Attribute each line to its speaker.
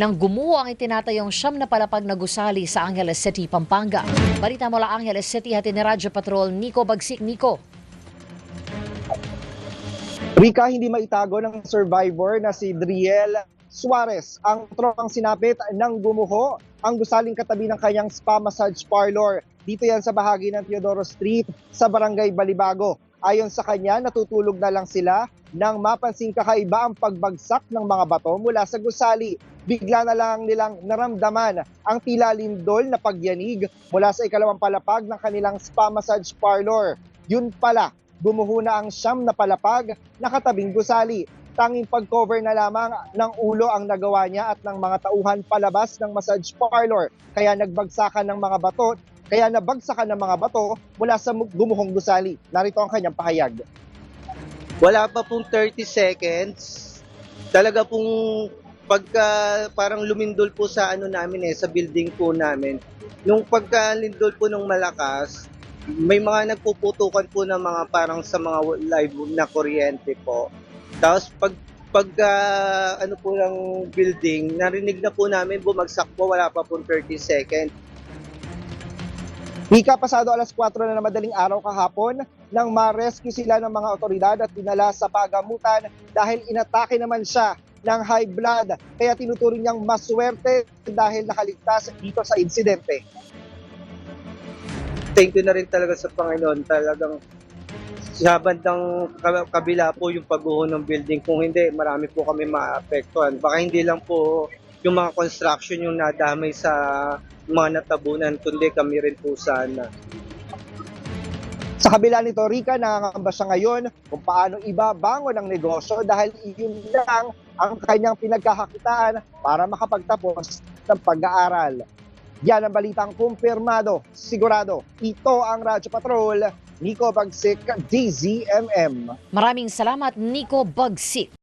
Speaker 1: nang gumuho ang itinatayong siyam na palapag na gusali sa Angeles City, Pampanga. Balita mula Angeles City, hatid ni Radyo Patrol Nico Bagsik. Nico.
Speaker 2: Rika, hindi maitago ng survivor na si Driel Suarez ang tropang sinapit ng gumuho ang gusaling katabi ng kanyang spa massage parlor. Dito yan sa bahagi ng Teodoro Street sa Barangay Balibago. Ayon sa kanya, natutulog na lang sila nang mapansing kakaiba ang pagbagsak ng mga bato mula sa gusali. Bigla na lang nilang naramdaman ang tila lindol na pagyanig mula sa ikalawang palapag ng kanilang spa massage parlor. Yun pala, gumuho na ang siyam na palapag na katabing gusali. Tanging pag-cover na lamang ng ulo ang nagawa niya at ng mga tauhan palabas ng massage parlor. Kaya nagbagsakan ng mga bato, mula sa gumuhong gusali. Narito ang kanyang pahayag.
Speaker 3: Wala pa pong 30 seconds. Talaga pong pagka parang lumindol po sa sa building po namin. Nung pagkalindol po ng malakas, may mga nagpuputukan po ng mga parang sa mga live na kuryente po. Tapos pagka po ng building, narinig na po namin bumagsak po, wala pa pong 30 seconds.
Speaker 2: Mika, pasado alas 4 na madaling araw kahapon nang ma-rescue sila ng mga otoridad at dinala sa pagamutan dahil inatake naman siya ng high blood. Kaya tinuturing niyang maswerte dahil nakaligtas dito sa insidente.
Speaker 3: Thank you na rin talaga sa Panginoon. Talagang sa bandang kabila po yung pagguho ng building. Kung hindi, marami po kami maapektuhan. Baka hindi lang po yung mga construction yung nadamay sa mga natabunan, kundi kami rin po sana.
Speaker 2: Sa kabila nito, Rika, nangangamba siya ngayon kung paano ibabangon ang negosyo dahil iyon lang ang kanyang pinagkakakitaan para makapagtapos ng pag-aaral. Yan ang balitang kumpirmado, sigurado. Ito ang Radyo Patrol, Nico Bagsik, DZMM.
Speaker 1: Maraming salamat, Nico Bagsik.